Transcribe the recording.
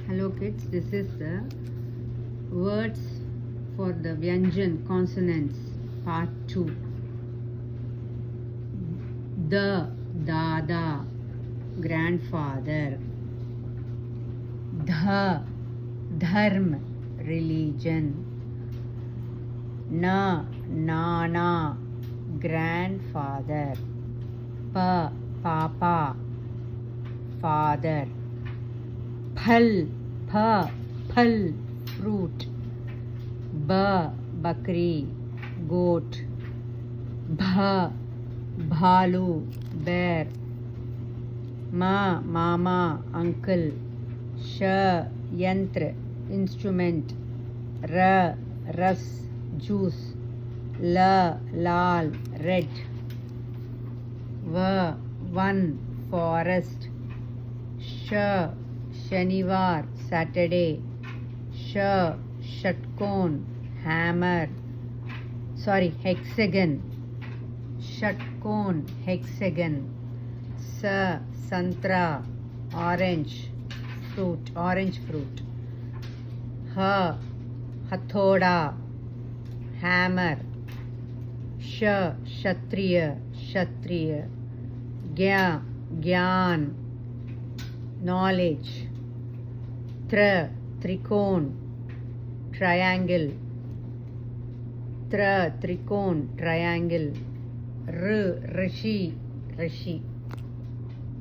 Hello kids, this is the words for the Vyanjan consonants part 2. The, Dada, grandfather. Dha, Dharm, religion. Na, Nana, grandfather. Pa, Papa, father. Phal, phal, fruit. Bakri, goat. Bhalu, bear. Mama, uncle. Yantra, instrument. Ras, juice. Lal, red. One, forest. Shanivar, Saturday. Shatkon, hammer. Hexagon. Shatkon, hexagon. Santra, orange fruit. Hathoda, hammer. Kshatriya. Gyan, knowledge. Trikon, triangle. Trikon, triangle. Rishi,